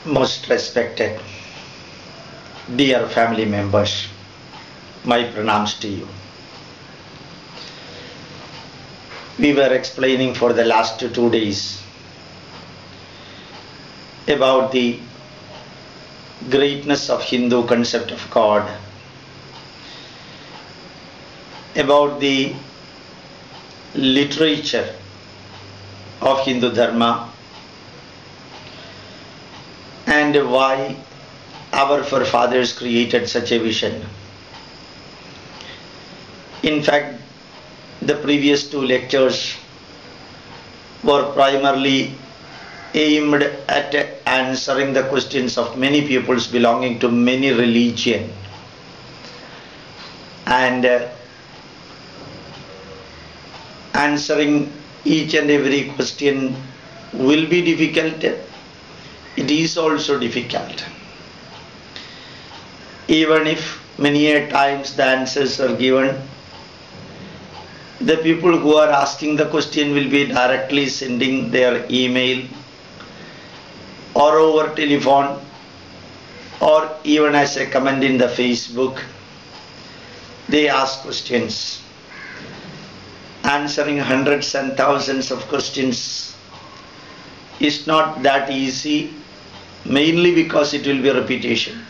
Most respected, dear family members, my pranams to you. We were explaining for the last 2 days about the greatness of Hindu concept of God, about the literature of Hindu Dharma, and why our forefathers created such a vision. In fact, the previous 2 lectures were primarily aimed at answering the questions of many peoples belonging to many religions, and answering each and every question will be difficult. It is also difficult. Even if many a times the answers are given, the people who are asking the question will be directly sending their email or over telephone or even as a comment in the Facebook. They ask questions. Answering hundreds and thousands of questions is not that easy, mainly because it will be repetition.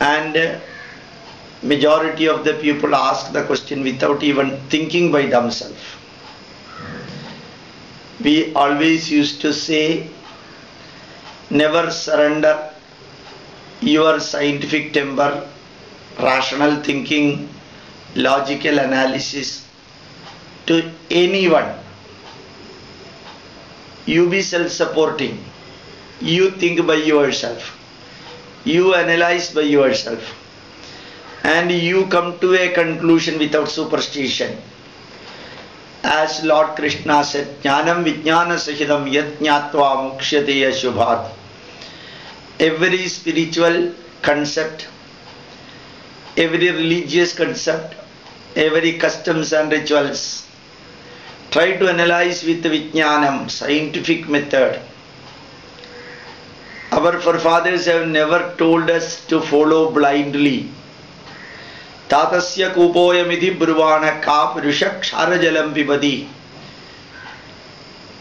And majority of the people ask the question without even thinking by themselves. We always used to say, never surrender your scientific temper, rational thinking, logical analysis to anyone. You be self-supporting. You think by yourself. You analyze by yourself. And you come to a conclusion without superstition. As Lord Krishna said, Jnanam Vijnana Sahidam Yat Jnatva Mukhyate Ashubhat. Every spiritual concept, every religious concept, every customs and rituals, try to analyze with Vijnanam, scientific method. Our forefathers have never told us to follow blindly. Tatasya kupoyamidhi bruvana ka purusha ksharajalam pibadi.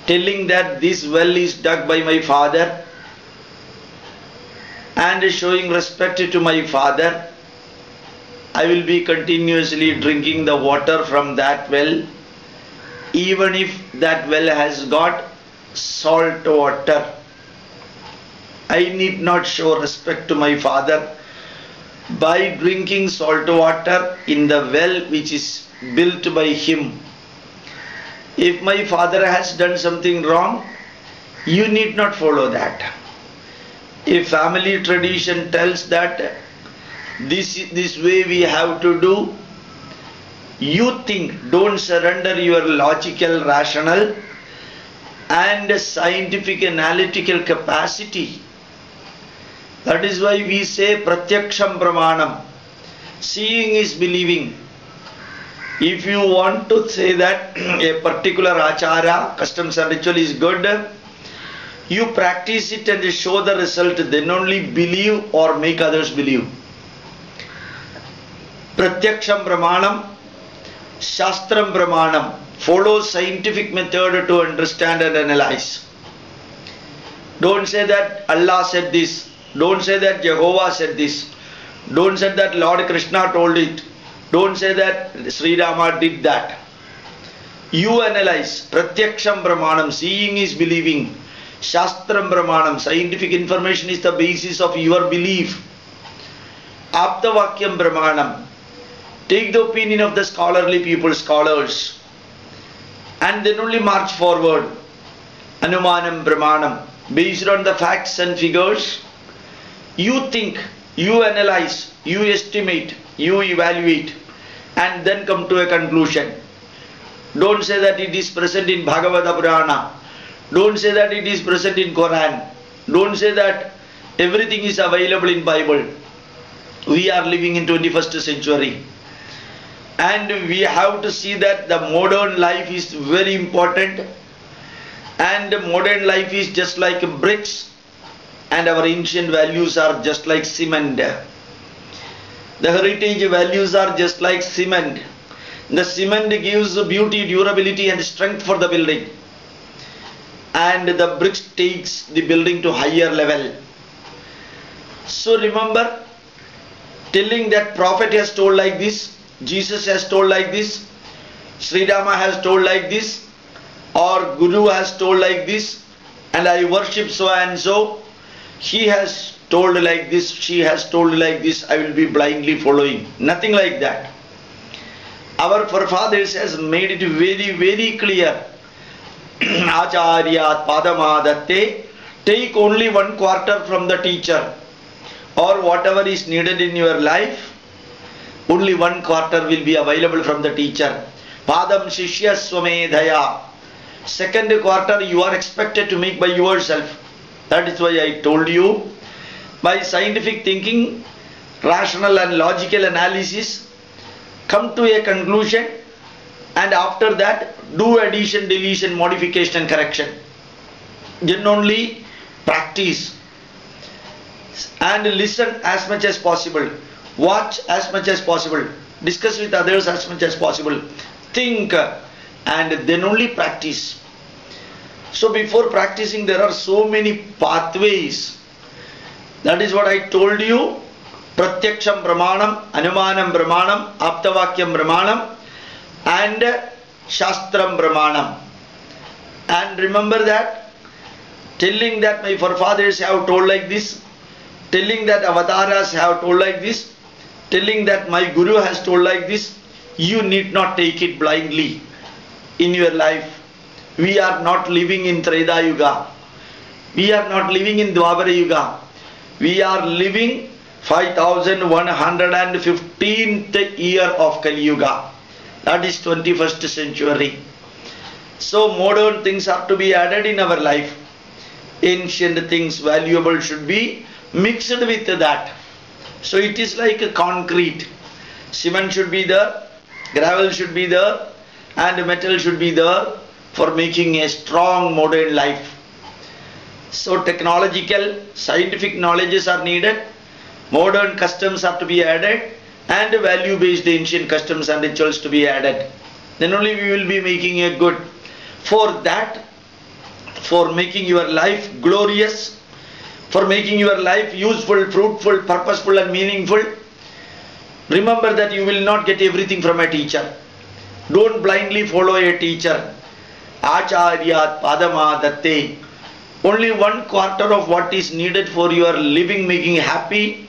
Telling that this well is dug by my father and showing respect to my father, I will be continuously drinking the water from that well, even if that well has got salt water. I need not show respect to my father by drinking salt water in the well which is built by him. If my father has done something wrong, you need not follow that. If family tradition tells that this way we have to do, you think, don't surrender your logical, rational and scientific analytical capacity. That is why we say pratyaksham pramanam. Seeing is believing. If you want to say that a particular achara, customs and ritual is good, you practice it and show the result, then only believe or make others believe. Pratyaksham pramanam, shastram pramanam. Follow scientific method to understand and analyze. Don't say that Allah said this. Don't say that Jehovah said this. Don't say that Lord Krishna told it. Don't say that Sri Rama did that. You analyze. Pratyaksham pramanam. Seeing is believing. Shastram pramanam. Scientific information is the basis of your belief. Aptavakyam pramanam. Take the opinion of the scholarly people, scholars, and then only march forward. Anumanam pramanam. Based on the facts and figures, you think, you analyze, you estimate, you evaluate, and then come to a conclusion. Don't say that it is present in Bhagavata Purana. Don't say that it is present in Quran. Don't say that everything is available in Bible. We are living in 21st century. And we have to see that the modern life is very important. And modern life is just like bricks, and our ancient values are just like cement. The heritage values are just like cement. The cement gives beauty, durability and strength for the building, and the bricks takes the building to higher level. So remember, telling that prophet has told like this, Jesus has told like this, Sri Rama has told like this, or Guru has told like this, and I worship so and so, he has told like this, she has told like this, I will be blindly following. Nothing like that. Our forefathers has made it very, very clear. Acharyat padamadatte, take only 1/4 from the teacher, or whatever is needed in your life, only 1/4 will be available from the teacher. Padam shishya swamedhaya. Second quarter you are expected to make by yourself. That is why I told you, by scientific thinking, rational and logical analysis, come to a conclusion, and after that do addition, deletion, modification and correction. Then only practice, and listen as much as possible, watch as much as possible, discuss with others as much as possible, think, and then only practice. So before practicing there are so many pathways. That is what I told you. Pratyaksham Brahmanam, Anumanam Brahmanam, Aptavakyam Brahmanam, and Shastram Brahmanam. And remember that, telling that my forefathers have told like this, telling that avatars have told like this, telling that my Guru has told like this, you need not take it blindly in your life. We are not living in Treda Yuga. We are not living in Dwapara Yuga. We are living 5115th year of Kali Yuga. That is 21st century. So modern things are to be added in our life. Ancient things, valuable, should be mixed with that. So it is like a concrete. Cement should be there, gravel should be there, and metal should be there for making a strong modern life. So technological, scientific knowledges are needed, modern customs are to be added, and value based ancient customs and rituals to be added. Then only we will be making a good. For that, for making your life glorious, for making your life useful, fruitful, purposeful and meaningful, remember that you will not get everything from a teacher. Don't blindly follow a teacher. Acharyat padamadatte. Only 1/4 of what is needed for your living, making happy,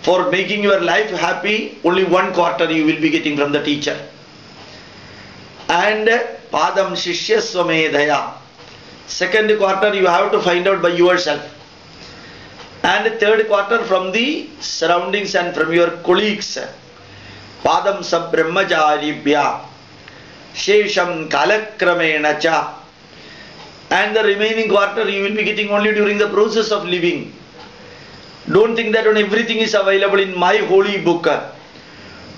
for making your life happy, only 1/4 you will be getting from the teacher. And padam shishya swamedhaya. Second quarter you have to find out by yourself. And third quarter from the surroundings and from your colleagues. Padam sabbrahmacharibhya. Shesham kalakramena cha. And the remaining quarter you will be getting only during the process of living. Don't think that everything is available in my holy book.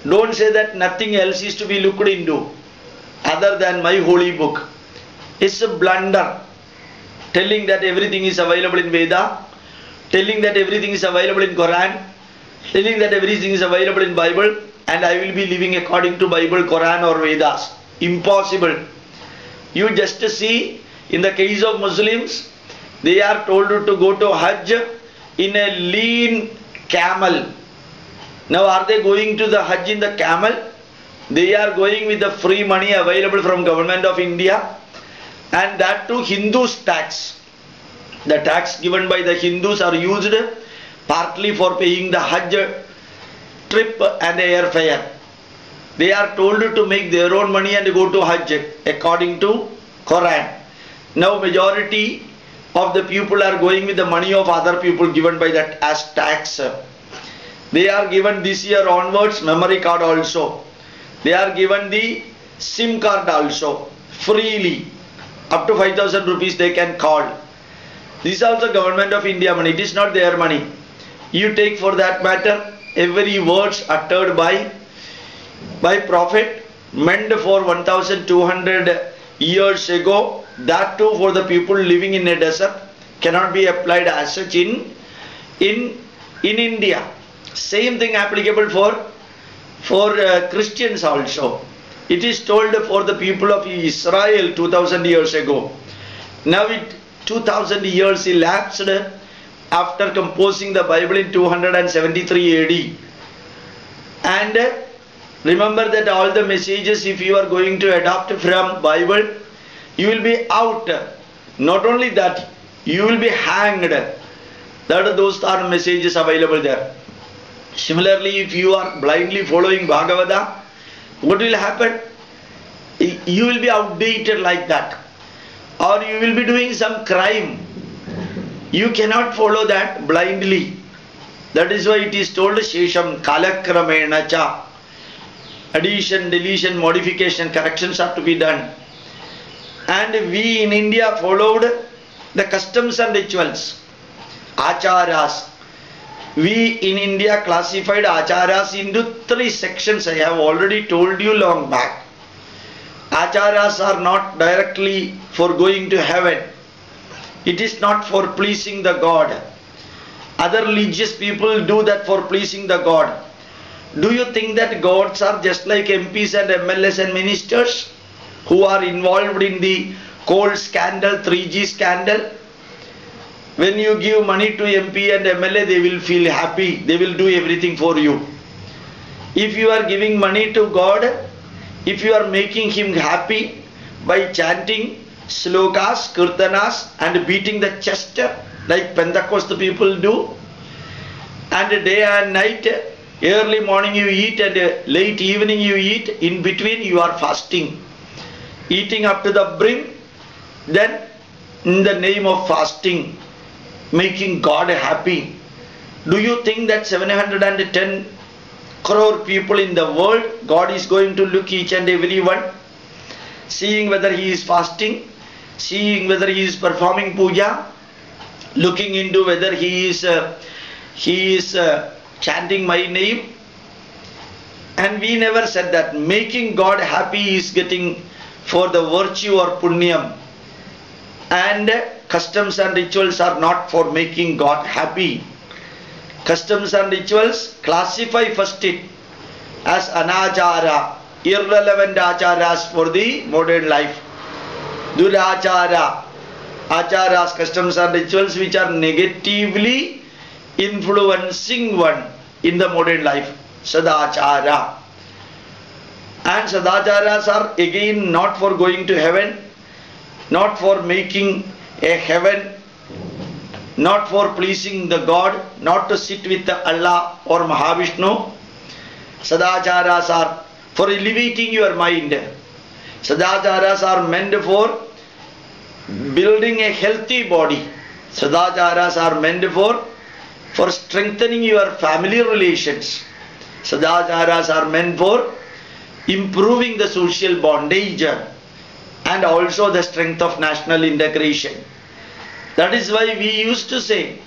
Don't say that nothing else is to be looked into other than my holy book. It's a blunder. Telling that everything is available in Veda, telling that everything is available in Quran, telling that everything is available in Bible, and I will be living according to Bible, Quran or Vedas. Impossible. You just see, in the case of Muslims, they are told to go to Hajj in a lean camel. Now are they going to the Hajj in the camel? They are going with the free money available from government of India, and that too Hindus tax. The tax given by the Hindus are used partly for paying the Hajj trip and airfare. They are told to make their own money and go to Hajj according to Quran. Now majority of the people are going with the money of other people given by that as tax. They are given this year onwards memory card also. They are given the SIM card also freely. Up to 5,000 rupees they can call. This is also government of India money. It is not their money. You take, for that matter, every words uttered by Prophet meant for 1200 years ago, that too for the people living in a desert, cannot be applied as such in India. Same thing applicable for Christians also. It is told for the people of Israel 2000 years ago. Now 2000 years elapsed after composing the Bible in 273 AD. And remember that all the messages, if you are going to adopt from Bible, you will be out. Not only that, you will be hanged. Those are messages available there. Similarly, if you are blindly following Bhagavata, what will happen? You will be outdated like that. Or you will be doing some crime. You cannot follow that blindly. That is why it is told Shesham Kalakramena Cha. Addition, deletion, modification, corrections have to be done. And we in India followed the customs and rituals. Acharas. We in India classified acharas into 3 sections. I have already told you long back. Acharas are not directly for going to heaven. It is not for pleasing the God. Other religious people do that for pleasing the God. Do you think that gods are just like MPs and MLAs and ministers who are involved in the coal scandal, 3G scandal? When you give money to MP and MLA, they will feel happy. They will do everything for you. If you are giving money to God, if you are making Him happy by chanting slokas, kirtanas and beating the chest like Pentecost people do, and day and night, early morning you eat and late evening you eat, in between you are fasting, eating up to the brim, then in the name of fasting, making God happy. Do you think that 710 crore people in the world, God is going to look each and every one, seeing whether he is fasting, seeing whether he is performing puja, looking into whether he is chanting my name? And we never said that. Making God happy is getting for the virtue or punyam, and customs and rituals are not for making God happy. Customs and rituals, classify first it as anachara, irrelevant acharas for the modern life. Durachara, acharas, customs and rituals which are negatively influencing one in the modern life. Sadachara. And sadacharas are again not for going to heaven, not for making a heaven, not for pleasing the God, not to sit with Allah or Mahavishnu. Sadacharas are for elevating your mind. Sadacharas are meant for building a healthy body. Sadacharas are meant for strengthening your family relations. Sadacharas are meant for improving the social bondage and also the strength of national integration. That is why we used to say,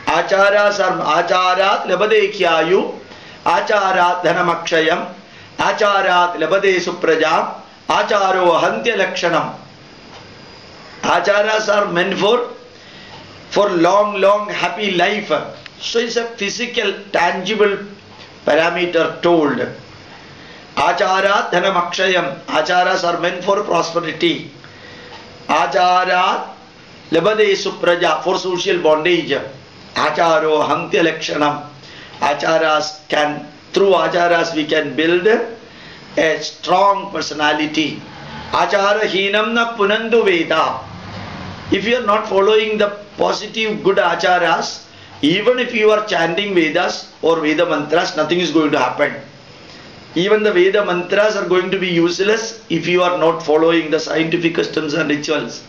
Acharas are Acharat labade khyayu, Acharat dhanamakshayam, Acharat labade suprajam, Acharo hantya lakshanam. Acharas are meant for long happy life. So it's a physical, tangible parameter told. Acharat dhanamakshayam. Acharas are meant for prosperity. Acharat labade supraja, for social bondage. Acharo hantya lakshanam. Acharas can, through acharas we can build a strong personality. Achara hinam na punandu veda. If you are not following the positive good acharas, even if you are chanting Vedas or Veda mantras, nothing is going to happen. Even the Veda mantras are going to be useless if you are not following the scientific customs and rituals.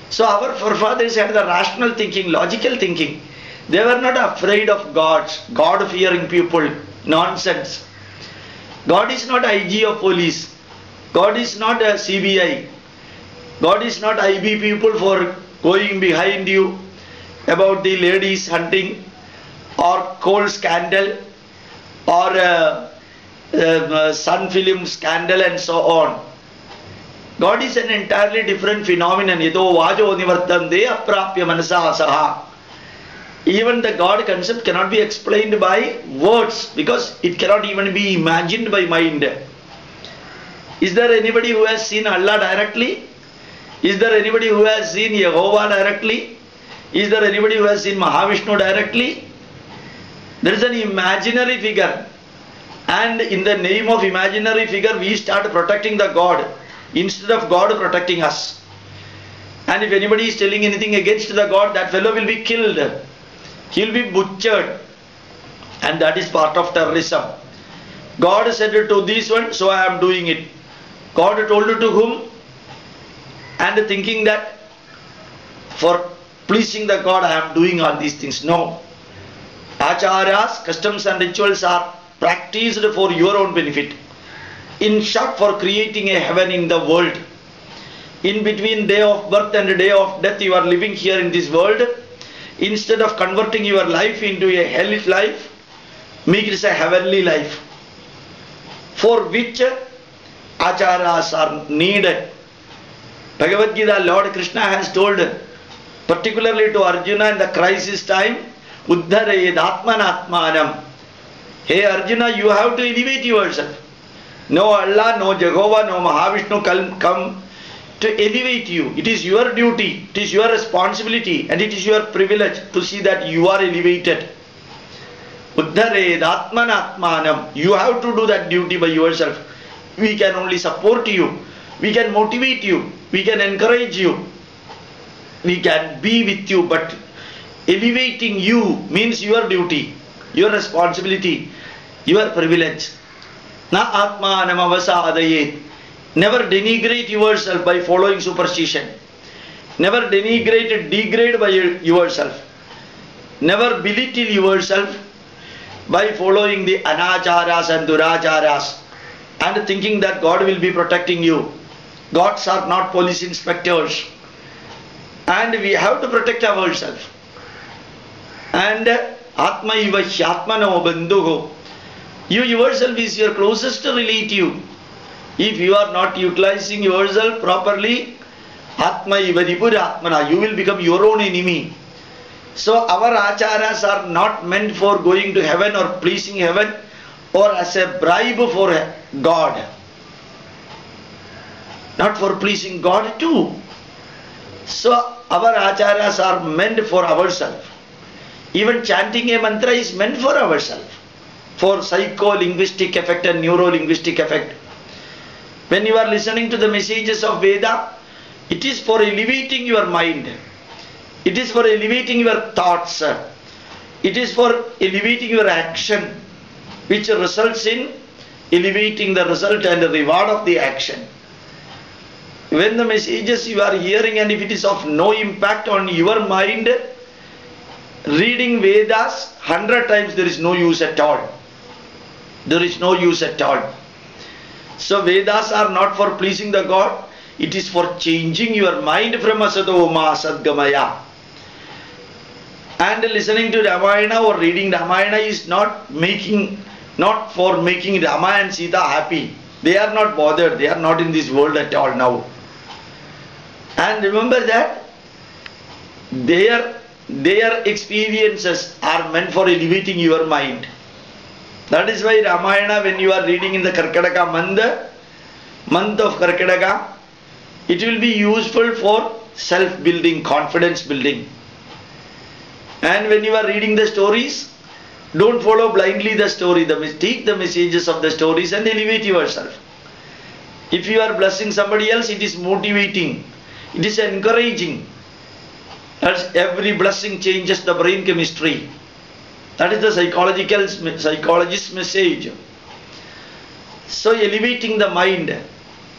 So our forefathers had the rational thinking, logical thinking. They were not afraid of gods, God-fearing people. Nonsense. God is not IG of police. God is not a CBI. God is not IB people for going behind you about the ladies hunting or coal scandal or Sun film scandal and so on. God is an entirely different phenomenon. Yado vajo nivartande aprapya manasa saha. Even the God concept cannot be explained by words because it cannot even be imagined by mind. Is there anybody who has seen Allah directly? Is there anybody who has seen Jehovah directly? Is there anybody who has seen Mahavishnu directly? There is an imaginary figure, and in the name of imaginary figure we start protecting the God instead of God protecting us. And if anybody is telling anything against the God, that fellow will be killed. He will be butchered, and that is part of terrorism. God said to this one, so I am doing it. God told it to whom? And thinking that for pleasing the God I am doing all these things. No. Acharyas, customs and rituals are practiced for your own benefit. In short, for creating a heaven in the world. In between day of birth and day of death, you are living here in this world. Instead of converting your life into a hellish life, make it a heavenly life, for which acharyas are needed. Bhagavad Gita, Lord Krishna has told, particularly to Arjuna in the crisis time, Uddharayed Atmanatmanam. Hey Arjuna, you have to elevate yourself. No Allah, no Jehovah, no Mahavishnu come to elevate you. It is your duty, it is your responsibility, and it is your privilege to see that you are elevated. Uddhared Atmanatmanam. You have to do that duty by yourself. We can only support you, we can motivate you, we can encourage you, we can be with you, but elevating you means your duty, your responsibility, your privilege. Na atmanam avasadayet. Never denigrate yourself by following superstition. Never degrade by yourself. Never belittle yourself by following the anacharas and duracharas and thinking that God will be protecting you. Gods are not police inspectors, and we have to protect ourselves. And Atma iva hyatmano bandhuho. You yourself is your closest relative. If you are not utilizing yourself properly, Atma iva Atmana, you will become your own enemy. So our acharyas are not meant for going to heaven or pleasing heaven or as a bribe for God. Not for pleasing God too. So our acharyas are meant for ourselves. Even chanting a mantra is meant for ourselves, for psycho-linguistic effect and neuro-linguistic effect. When you are listening to the messages of Veda, it is for elevating your mind. It is for elevating your thoughts. It is for elevating your action, which results in elevating the result and the reward of the action. When the messages you are hearing, and if it is of no impact on your mind, reading Vedas 100 times, there is no use at all. There is no use at all. So Vedas are not for pleasing the God. It is for changing your mind from asato ma sadgamaya. And listening to Ramayana or reading Ramayana is not for making Rama and Sita happy. They are not bothered. They are not in this world at all now. And remember that their experiences are meant for elevating your mind. That is why Ramayana, when you are reading in the Karkataka month of Karkataka, it will be useful for self-building, confidence building. And when you are reading the stories, don't follow blindly the story. Take the messages of the stories and elevate yourself. If you are blessing somebody else, it is motivating. It is encouraging. As every blessing changes the brain chemistry. That is the psychologist's message. So elevating the mind,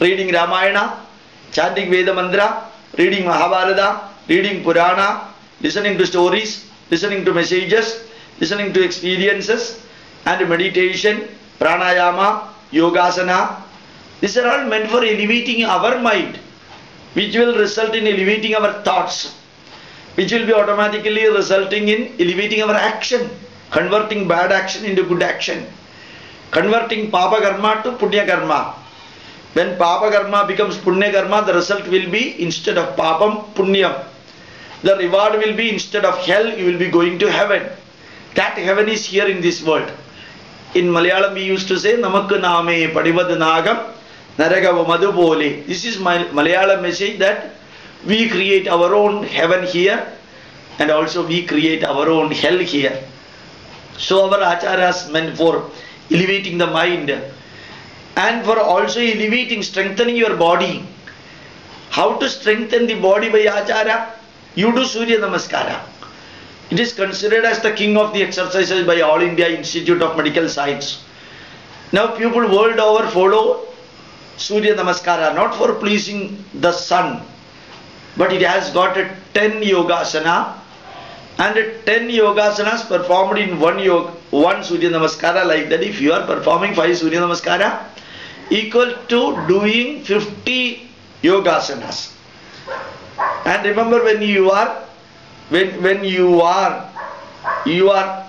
reading Ramayana, chanting Veda Mantra, reading Mahabharata, reading Purana, listening to stories, listening to messages, listening to experiences, and meditation, pranayama, yogasana. These are all meant for elevating our mind, which will result in elevating our thoughts, which will be automatically resulting in elevating our action, converting bad action into good action, converting papa karma to punya karma, When Papa Karma becomes Punya Karma, the result will be instead of Papam, Punyam. The reward will be instead of hell, you will be going to heaven. That heaven is here in this world. In Malayalam we used to say, Namakku Name Padivad Nagam Naragava Madhu Pole. This is my Malayalam message, that we create our own heaven here and also we create our own hell here. So our acharyas meant for elevating the mind and for also elevating, strengthening your body. How to strengthen the body by acharya? You do Surya Namaskara. It is considered as the king of the exercises by All India Institute of Medical Science. Now people world over follow Surya Namaskara, not for pleasing the sun, but it has got a 10 yogasana, and 10 yogasanas performed in one Surya Namaskara. Like that, if you are performing 5 Surya Namaskara, equal to doing 50 yogasanas. And remember, when you are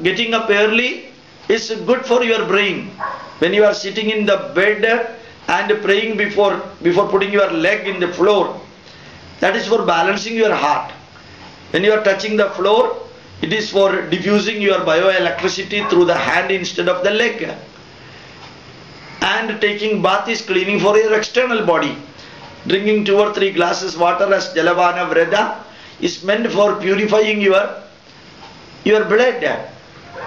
getting up early, it's good for your brain. When you are sitting in the bed and praying before putting your leg in the floor, that is for balancing your heart. When you are touching the floor, it is for diffusing your bioelectricity through the hand instead of the leg. And taking bath is cleaning for your external body. Drinking 2 or 3 glasses water as Jalavana Vreda is meant for purifying your blood.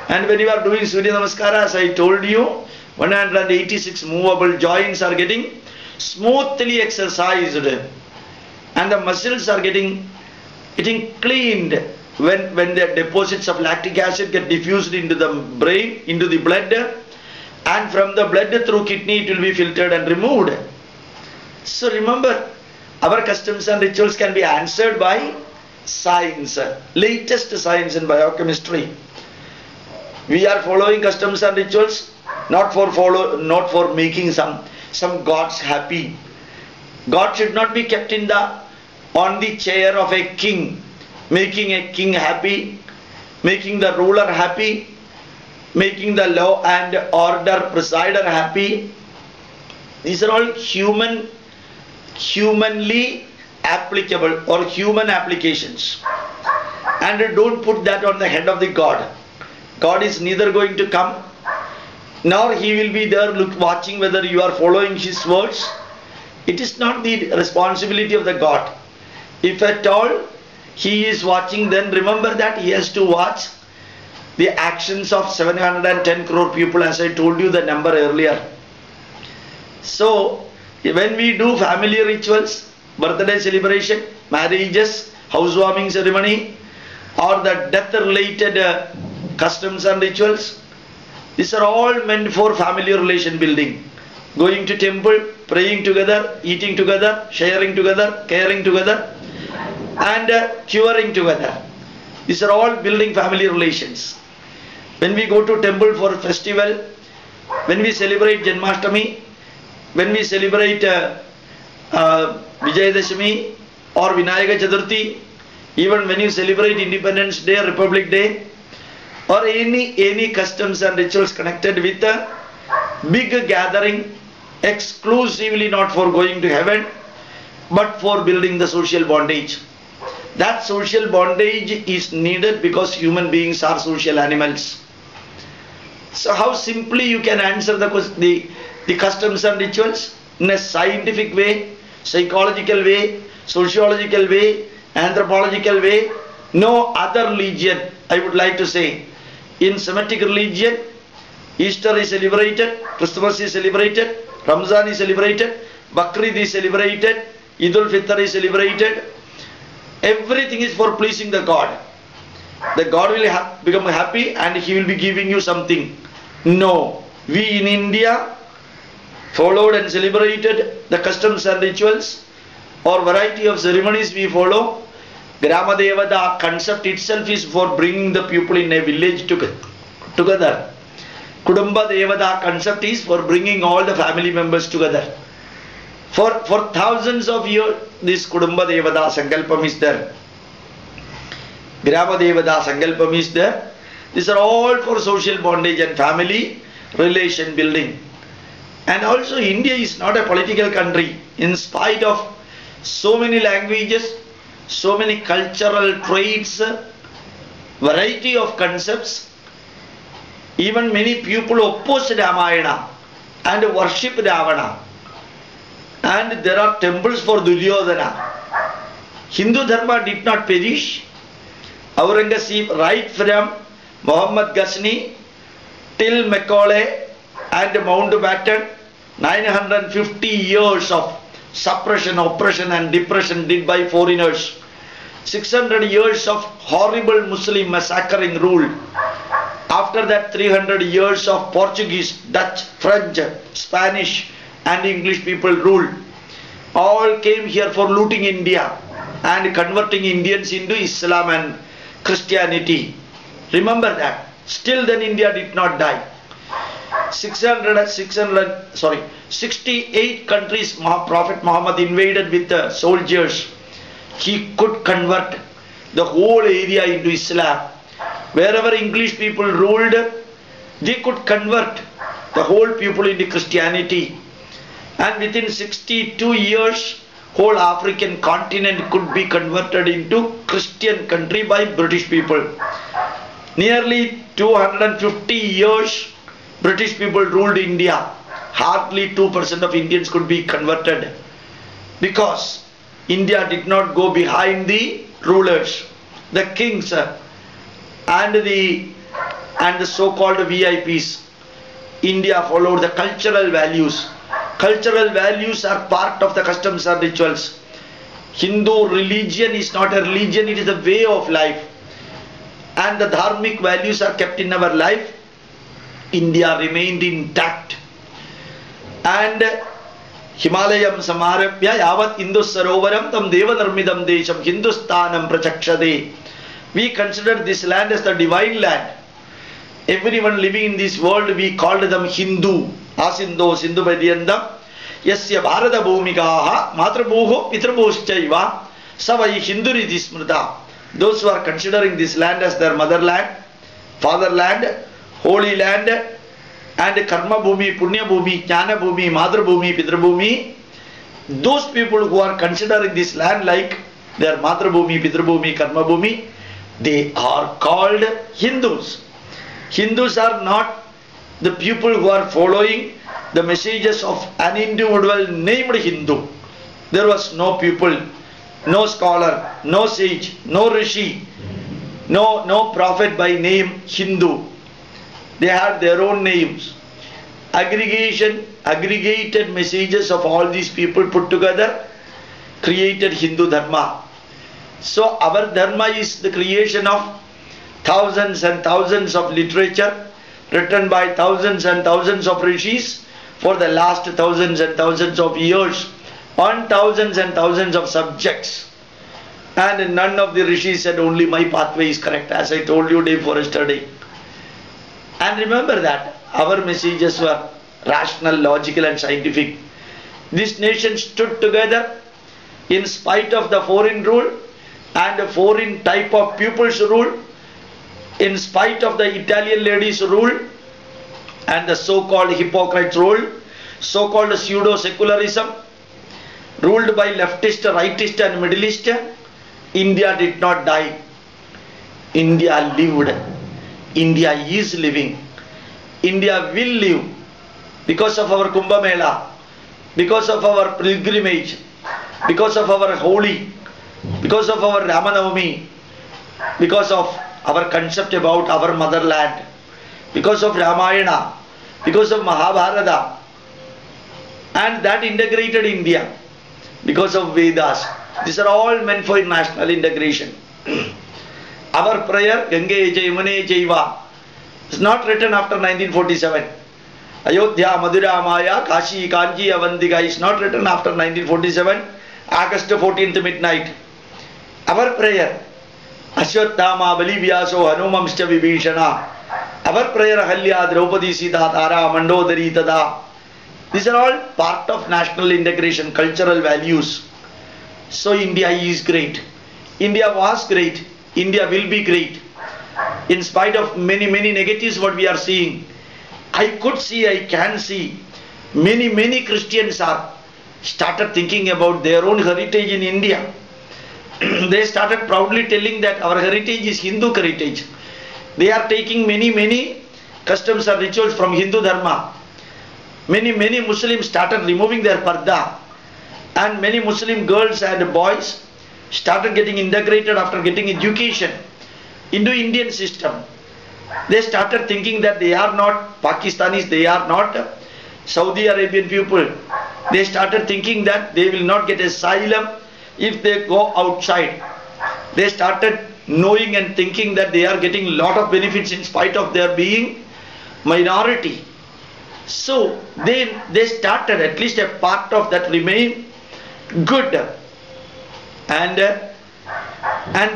And when you are doing Surya Namaskara, as I told you, 186 movable joints are getting smoothly exercised, and the muscles are getting cleaned when the deposits of lactic acid get diffused into the brain, into the blood, and from the blood through kidney it will be filtered and removed. So remember, our customs and rituals can be answered by science, latest science in biochemistry. We are following customs and rituals not for making some gods happy. God should not be kept on the chair of a king, making a king happy, making the ruler happy, making the law and order presider happy. These are all humanly applicable or human applications. And don't put that on the head of the God. God is neither going to come, nor he will be there watching whether you are following his words. It is not the responsibility of the God. If at all he is watching, then remember that he has to watch the actions of 710 crore people, as I told you the number earlier. So when we do family rituals, birthday celebration, marriages, housewarming ceremony, or the death related customs and rituals, these are all meant for family relation building. Going to temple, praying together, eating together, sharing together, caring together, and curing together. These are all building family relations. When we go to temple for festival, when we celebrate Janmashtami, when we celebrate Vijayadashami or Vinayaka Chaturthi, even when you celebrate Independence Day, Republic Day, or any customs and rituals connected with a big gathering, exclusively not for going to heaven, but for building the social bondage. That social bondage is needed because human beings are social animals. So how simply you can answer the customs and rituals? In a scientific way, psychological way, sociological way, anthropological way. No other religion, I would like to say. In Semitic religion, Easter is celebrated, Christmas is celebrated, Ramzan is celebrated, Bakrid is celebrated, Eid al-Fitr is celebrated. Everything is for pleasing the God. The God will become happy and he will be giving you something. No, we in India followed and celebrated the customs and rituals or variety of ceremonies we follow. Grama Devata concept itself is for bringing the people in a village together. Kudumba Devata concept is for bringing all the family members together. For thousands of years, this Kudumba Devata Sankalpam is there. Grama Devata Sankalpam is there. These are all for social bondage and family relation building. And also India is not a political country. In spite of so many languages, so many cultural traits, variety of concepts, even many people oppose Ramayana and worship Ravana. And there are temples for Duryodhana. Hindu Dharma did not perish. Aurangzeb, right from Muhammad Ghazni till Macaulay and Mountbatten, 950 years of suppression, oppression and depression did by foreigners. 600 years of horrible Muslim massacring rule. After that 300 years of Portuguese, Dutch, French, Spanish and English people rule. All came here for looting India and converting Indians into Islam and Christianity. Remember that. Still then India did not die. 68 countries Prophet Muhammad invaded with the soldiers. He could convert the whole area into Islam. Wherever English people ruled, they could convert the whole people into Christianity. And within 62 years, whole African continent could be converted into Christian country by British people. Nearly 250 years, British people ruled India. Hardly 2% of Indians could be converted, because India did not go behind the rulers, the kings and the so-called VIPs. India followed the cultural values. Cultural values are part of the customs and rituals. Hindu religion is not a religion, it is a way of life. And the dharmic values are kept in our life. India remained intact. And Himalayam samarabhya yavat Indus sarovaram tam deva narmidam desham Hindustanam prachakshade. We consider this land as the divine land. Everyone living in this world, we called them Hindu. Asindo Sindhu Vadyandam Yasya Bharata Bhumikaha Matrabhuho Pitrabhushchaiva Savai Hinduriti Smrita. Those who are considering this land as their motherland, fatherland, holy land, and Karma Bhumi, Punya Bhumi, Jnana Bhumi, Madra Bhumi, Pitra Bhumi, those people who are considering this land like their Madra Bhumi, Pitra Bhumi, Karma Bhumi, they are called Hindus. Hindus are not the people who are following the messages of an individual named Hindu. There was no people, no scholar, no sage, no rishi, no prophet by name Hindu. They had their own names. Aggregated messages of all these people put together created Hindu Dharma. So our Dharma is the creation of thousands and thousands of literature written by thousands and thousands of rishis for the last thousands and thousands of years on thousands and thousands of subjects. And none of the rishis said only my pathway is correct, as I told you day before yesterday. And remember that our messages were rational, logical and scientific. This nation stood together in spite of the foreign rule and the foreign type of people's rule, in spite of the Italian ladies' rule and the so-called hypocrites' rule, so-called pseudo-secularism, ruled by leftist, rightist and middleist. India did not die. India lived. India is living. India will live because of our Kumbh Mela, because of our pilgrimage, because of our holy, because of our Ramanavami, because of our concept about our motherland, because of Ramayana, because of Mahabharata, and that integrated India, because of Vedas. These are all meant for national integration. Our prayer, Gange Yamune Jaiva, is not written after 1947. Ayodhya, Madura, Maya, Kashi, Kanji, Avantika is not written after 1947, August 14th midnight. Our prayer, Ashwatthama, Balivyaso, Hanumamscha Vibhishana. Our prayer, Ahalya, Draupadi, Sita, Tara, Mandodari, Tada. These are all part of national integration, cultural values. So India is great. India was great. India will be great. In spite of many negatives what we are seeing, I can see Many Christians are started thinking about their own heritage in India. They started proudly telling that our heritage is Hindu heritage. They are taking many customs and rituals from Hindu Dharma. Many Muslims started removing their parda, and many Muslim girls and boys started getting integrated after getting education into Indian system. They started thinking that they are not Pakistanis, they are not Saudi Arabian people. They started thinking that they will not get asylum if they go outside. They started knowing and thinking that they are getting a lot of benefits in spite of their being minority. So they started, at least a part of that remain good, and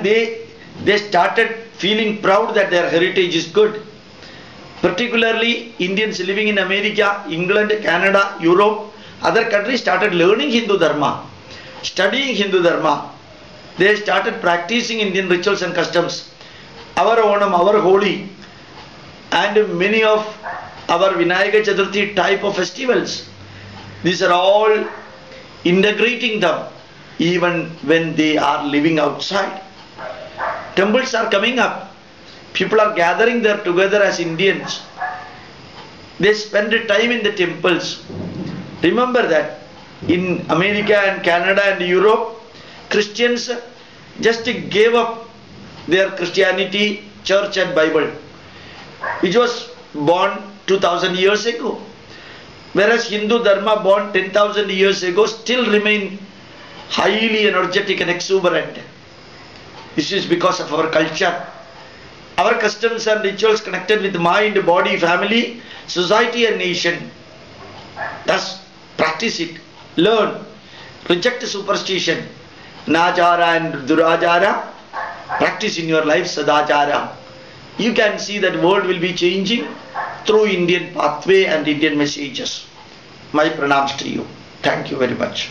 they started feeling proud that their heritage is good. Particularly Indians living in America, England, Canada, Europe, other countries started learning Hindu Dharma, studying Hindu Dharma. They started practicing Indian rituals and customs. Our Onam, our Holi, and many of our Vinayaka Chaturthi type of festivals. These are all integrating them even when they are living outside. Temples are coming up. People are gathering there together as Indians. They spend time in the temples. Remember that in America and Canada and Europe, Christians just gave up their Christianity, church and Bible, which was born 2000 years ago. Whereas Hindu Dharma born 10,000 years ago still remain highly energetic and exuberant. This is because of our culture. Our customs and rituals connected with mind, body, family, society and nation. Thus, practice it, learn, reject superstition, Nachara and Durachara, practice in your life Sadachara. You can see that world will be changing through Indian pathway and Indian messages. My pranams to you. Thank you very much.